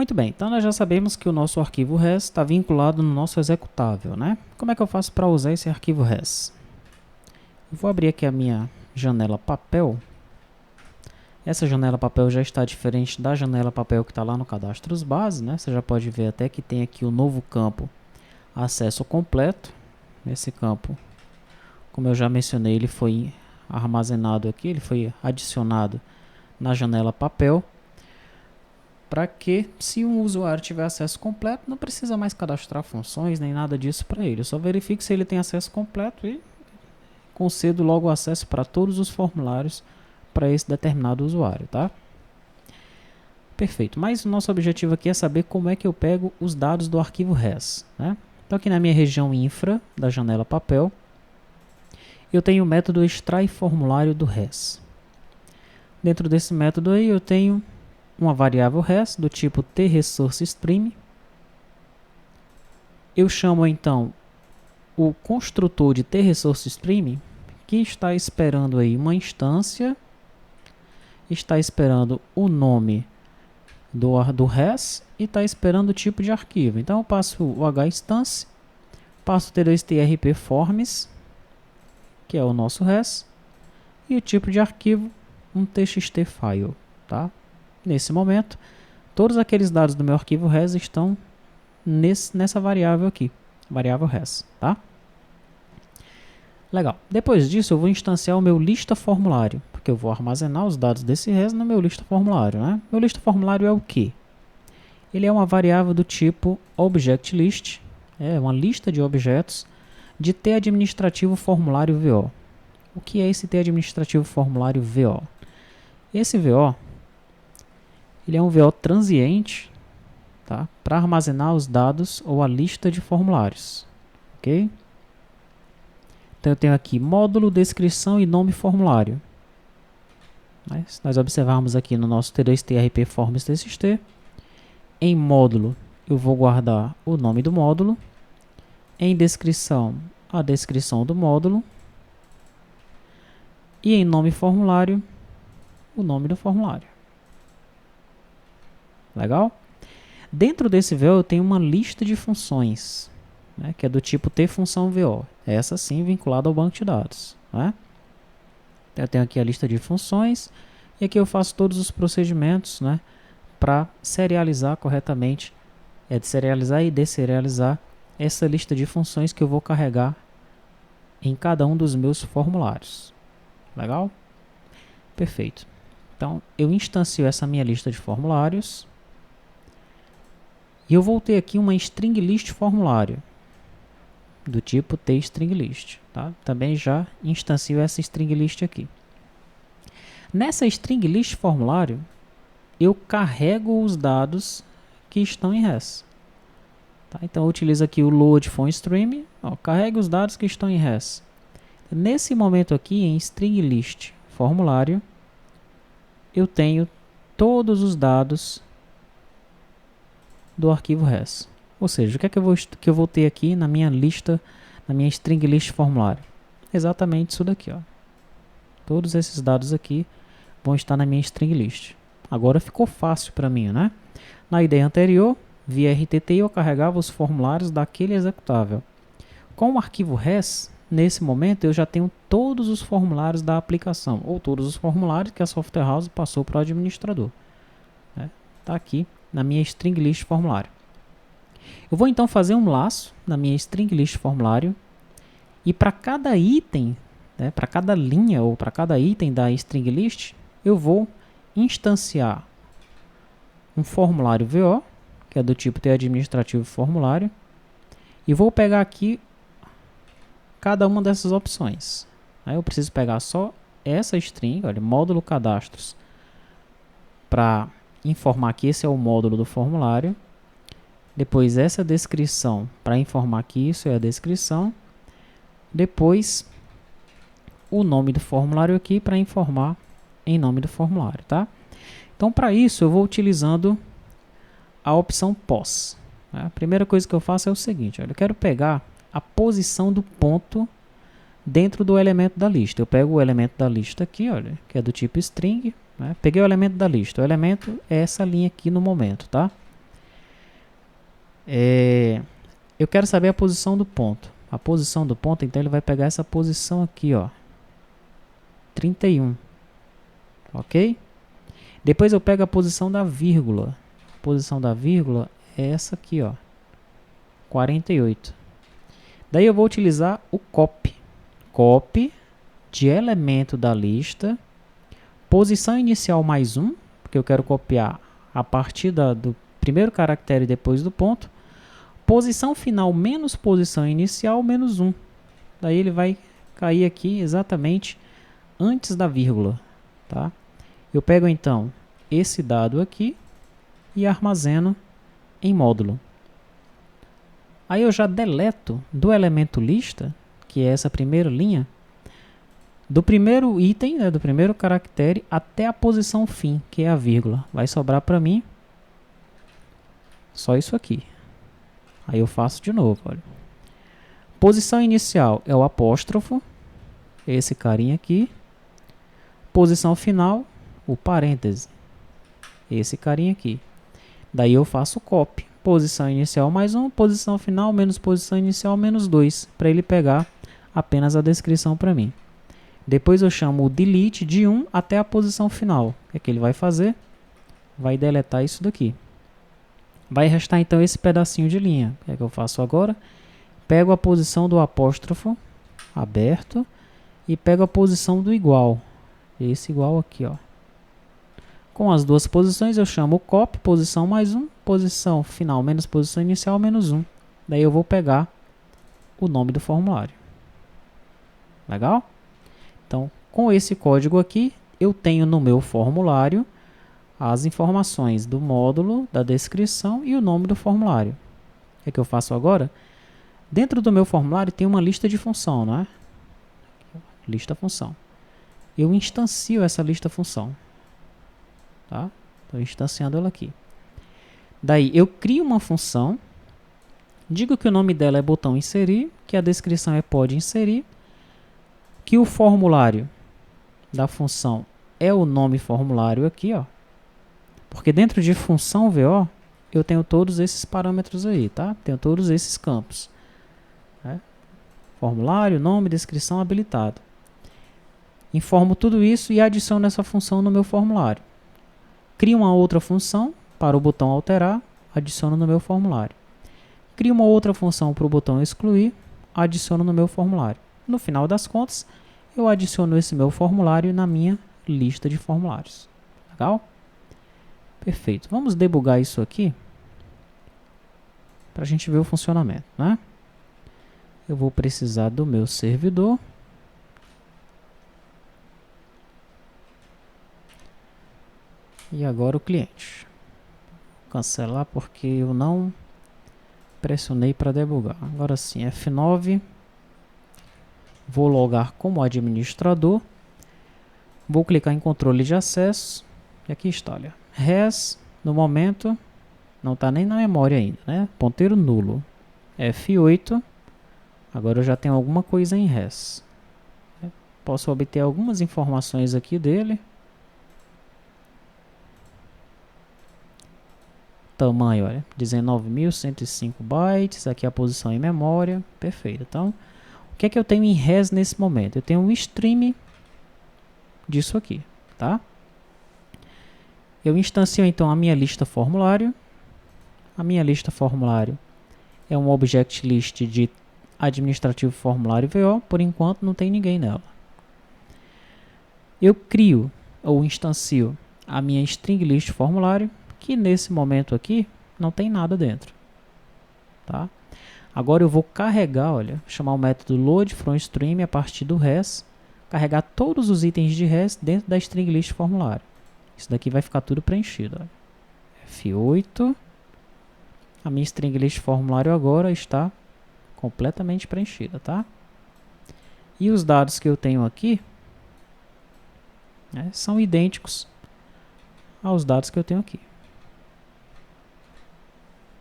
Muito bem, então nós já sabemos que o nosso arquivo res está vinculado no nosso executável, né? Como é que eu faço para usar esse arquivo res? Eu vou abrir aqui a minha janela papel. Essa janela papel já está diferente da janela papel que está lá no cadastros base, né? Você já pode ver até que tem aqui o novo campo acesso completo. Esse campo, como eu já mencionei, ele foi armazenado aqui, ele foi adicionado na janela papel, para que, se um usuário tiver acesso completo, não precisa mais cadastrar funções nem nada disso para ele. Eu só verifico se ele tem acesso completo e concedo logo o acesso para todos os formulários para esse determinado usuário, tá? Perfeito, mas o nosso objetivo aqui é saber como é que eu pego os dados do arquivo res, né? Então aqui na minha região infra da janela papel, eu tenho o método extrai formulário do res. Dentro desse método aí eu tenho uma variável res do tipo tResourceStream. Eu chamo então o construtor de tResourceStream, que está esperando aí uma instância, está esperando o nome do res e está esperando o tipo de arquivo. Então eu passo o hinstance, passo o t2trp-forms, que é o nosso res, e o tipo de arquivo, um txt file, tá? Nesse momento, todos aqueles dados do meu arquivo res estão nessa variável aqui, variável res, tá? Legal. Depois disso, eu vou instanciar o meu lista formulário, porque eu vou armazenar os dados desse res no meu lista formulário, né? Meu lista formulário é o quê? Ele é uma variável do tipo objectList, é uma lista de objetos de t administrativo formulário VO. O que é esse t administrativo formulário VO? Esse VO, ele é um VO transiente, tá? Para armazenar os dados ou a lista de formulários, ok? Então eu tenho aqui módulo, descrição e nome formulário. Mas, se nós observarmos aqui no nosso t2trp-forms.txt, em módulo eu vou guardar o nome do módulo, em descrição a descrição do módulo e em nome formulário o nome do formulário. Legal? Dentro desse VO eu tenho uma lista de funções, né, que é do tipo tFunçãoVO. Essa sim vinculada ao banco de dados, né? Eu tenho aqui a lista de funções e aqui eu faço todos os procedimentos, né, para serializar corretamente, de serializar e desserializar essa lista de funções que eu vou carregar em cada um dos meus formulários. Legal? Perfeito. Então, eu instancio essa minha lista de formulários e eu vou ter aqui uma string list formulário do tipo tStringList, tá? Também já instancio essa string list aqui. Nessa string list formulário, eu carrego os dados que estão em res. Tá? Então eu utilizo aqui o load from stream, carrega os dados que estão em res. Nesse momento aqui, em string list formulário, eu tenho todos os dados do arquivo res. Ou seja, o que é que eu vou ter aqui na minha lista, na minha string list formulário? Exatamente isso daqui, ó. Todos esses dados aqui vão estar na minha string list. Agora ficou fácil para mim, né? Na ideia anterior, via RTTI eu carregava os formulários daquele executável. Com o arquivo res, nesse momento eu já tenho todos os formulários da aplicação, ou todos os formulários que a Software House passou para o administrador. Está aqui na minha string list formulário. Eu vou então fazer um laço na minha string list formulário e para cada item, né, para cada linha ou para cada item da string list, eu vou instanciar um formulário VO, que é do tipo tAdministrativo formulário, e vou pegar aqui cada uma dessas opções. Aí eu preciso pegar só essa string, olha, módulo cadastros, para informar que esse é o módulo do formulário. Depois essa descrição para informar que isso é a descrição. Depois o nome do formulário aqui para informar em nome do formulário, tá? Então para isso eu vou utilizando a opção pos. A primeira coisa que eu faço é o seguinte, olha, eu quero pegar a posição do ponto dentro do elemento da lista. Eu pego o elemento da lista aqui, olha, que é do tipo string, né? Peguei o elemento da lista. O elemento é essa linha aqui no momento, tá? Eu quero saber a posição do ponto. A posição do ponto, então ele vai pegar essa posição aqui, ó, 31, ok? Depois eu pego a posição da vírgula. A posição da vírgula é essa aqui, ó, 48. Daí eu vou utilizar o copy. Copy de elemento da lista, posição inicial mais 1, porque eu quero copiar a partir do primeiro caractere depois do ponto, posição final menos posição inicial menos 1. Daí ele vai cair aqui exatamente antes da vírgula, tá? Eu pego então esse dado aqui e armazeno em módulo. Aí eu já deleto do elemento lista, que é essa primeira linha, do primeiro item, né, do primeiro caractere até a posição fim, que é a vírgula. Vai sobrar para mim só isso aqui. Aí eu faço de novo, olha. Posição inicial é o apóstrofo, esse carinha aqui. Posição final, o parêntese, esse carinha aqui. Daí eu faço copy. Posição inicial mais 1, posição final menos posição inicial menos 2, para ele pegar apenas a descrição para mim. Depois eu chamo o delete de 1 até a posição final. O que é que ele vai fazer? Vai deletar isso daqui. Vai restar então esse pedacinho de linha. O que é que eu faço agora? Pego a posição do apóstrofo aberto e pego a posição do igual. Esse igual aqui, ó. Com as duas posições eu chamo o copy, posição mais 1, posição final menos posição inicial menos 1. Daí eu vou pegar o nome do formulário. Legal? Então, com esse código aqui, eu tenho no meu formulário as informações do módulo, da descrição e o nome do formulário. O que é que eu faço agora? Dentro do meu formulário tem uma lista de função, não é? Lista função. Eu instancio essa lista função. Tá? Estou instanciando ela aqui. Daí eu crio uma função, digo que o nome dela é botão inserir, que a descrição é pode inserir, que o formulário da função é o nome formulário aqui, ó. Porque dentro de função VO eu tenho todos esses parâmetros aí, tá? Tenho todos esses campos. Né? Formulário, nome, descrição habilitado. Informo tudo isso e adiciono essa função no meu formulário. Crio uma outra função para o botão alterar, adiciono no meu formulário. Crio uma outra função para o botão excluir, adiciono no meu formulário. No final das contas, eu adiciono esse meu formulário na minha lista de formulários. Legal? Perfeito. Vamos debugar isso aqui para a gente ver o funcionamento, né? Eu vou precisar do meu servidor. E agora o cliente. Vou cancelar porque eu não pressionei para debugar. Agora sim, F9. Vou logar como administrador. Vou clicar em controle de acesso. E aqui está, olha. Res, no momento, não está nem na memória ainda, né? Ponteiro nulo. F8. Agora eu já tenho alguma coisa em res. Posso obter algumas informações aqui dele. Tamanho, olha, 19.105 bytes, aqui a posição em memória, perfeito. Então, o que é que eu tenho em res nesse momento? Eu tenho um stream disso aqui, tá? Eu instancio então a minha lista formulário. A minha lista formulário é um object list de administrativo formulário VO, por enquanto não tem ninguém nela. Eu crio ou instancio a minha string list formulário, que nesse momento aqui não tem nada dentro, tá? Agora eu vou carregar, olha, chamar o método load from stream a partir do res, carregar todos os itens de res dentro da string list formulário. Isso daqui vai ficar tudo preenchido, olha. F8, a minha string list formulário agora está completamente preenchida, tá? E os dados que eu tenho aqui, né, são idênticos aos dados que eu tenho aqui.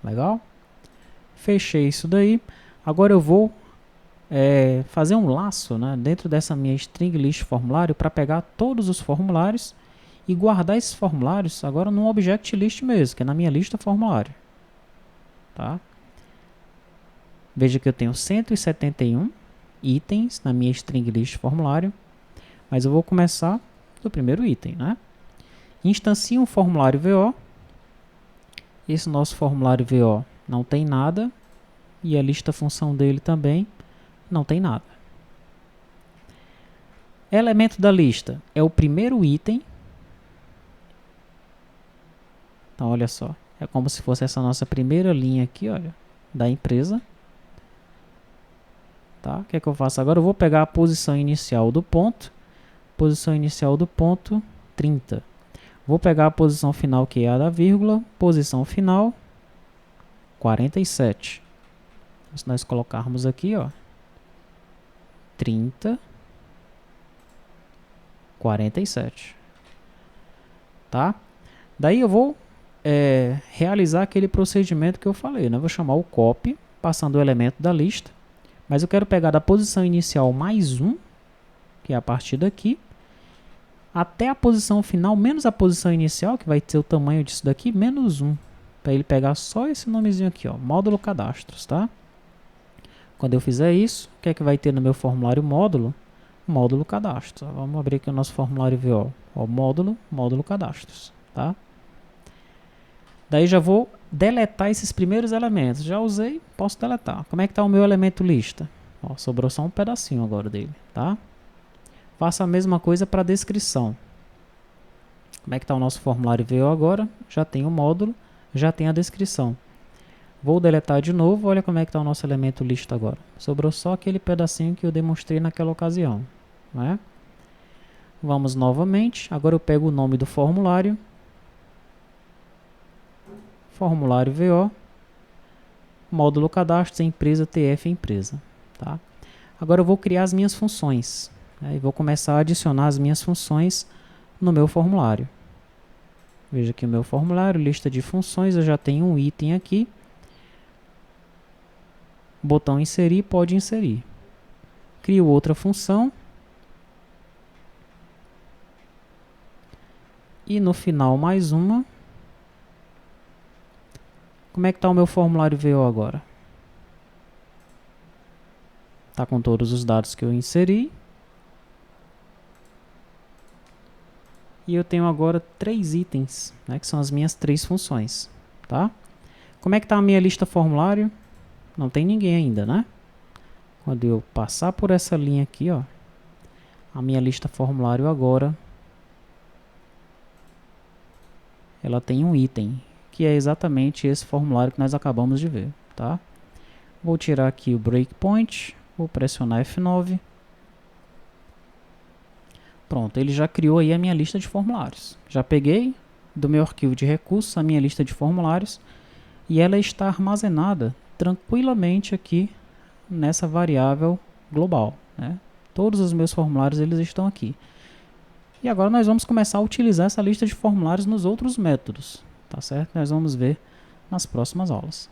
Legal? Fechei isso daí. Agora eu vou fazer um laço, né, dentro dessa minha string list formulário para pegar todos os formulários e guardar esses formulários agora num object list mesmo, que é na minha lista formulário. Tá? Veja que eu tenho 171 itens na minha string list formulário, mas eu vou começar do primeiro item, né? Instancio um formulário VO. Esse nosso formulário VO não tem nada e a lista função dele também não tem nada. Elemento da lista é o primeiro item. Então, olha só, é como se fosse essa nossa primeira linha aqui, olha, da empresa. Tá? O que é que eu faço agora? Eu vou pegar a posição inicial do ponto, 30. Vou pegar a posição final, que é a da vírgula, posição final, 47. Se nós colocarmos aqui, ó, 30, 47. Tá? Daí eu vou realizar aquele procedimento que eu falei, né? Vou chamar o copy, passando o elemento da lista, mas eu quero pegar da posição inicial mais 1, que é a partir daqui, até a posição final, menos a posição inicial, que vai ter o tamanho disso daqui, menos 1, para ele pegar só esse nomezinho aqui, ó, módulo cadastros, tá? Quando eu fizer isso, o que é que vai ter no meu formulário módulo? Módulo cadastros. Vamos abrir aqui o nosso formulário VO, ó, módulo cadastros, tá? Daí já vou deletar esses primeiros elementos. Já usei, posso deletar. Como é que está o meu elemento lista? Ó, sobrou só um pedacinho agora dele, tá? Faça a mesma coisa para a descrição. Como é que está o nosso formulário VO agora? Já tem o módulo, já tem a descrição. Vou deletar de novo, olha como é que está o nosso elemento lista agora. Sobrou só aquele pedacinho que eu demonstrei naquela ocasião, né? Vamos novamente, agora eu pego o nome do formulário. Formulário VO, módulo cadastros, empresa, TF, empresa. Tá? Agora eu vou criar as minhas funções. Né? E vou começar a adicionar as minhas funções no meu formulário. Veja aqui o meu formulário, lista de funções, eu já tenho um item aqui. Botão inserir, pode inserir. Crio outra função. E no final mais uma. Como é que está o meu formulário VO agora? Está com todos os dados que eu inseri. E eu tenho agora 3 itens, né, que são as minhas 3 funções. Tá? Como é que está a minha lista formulário? Não tem ninguém ainda, né? Quando eu passar por essa linha aqui, ó, a minha lista formulário agora, ela tem um item, que é exatamente esse formulário que nós acabamos de ver, tá? Vou tirar aqui o breakpoint, vou pressionar F9. Pronto, ele já criou aí a minha lista de formulários. Já peguei do meu arquivo de recursos a minha lista de formulários e ela está armazenada tranquilamente aqui nessa variável global, né? Todos os meus formulários eles estão aqui. E agora nós vamos começar a utilizar essa lista de formulários nos outros métodos. Tá certo? Nós vamos ver nas próximas aulas.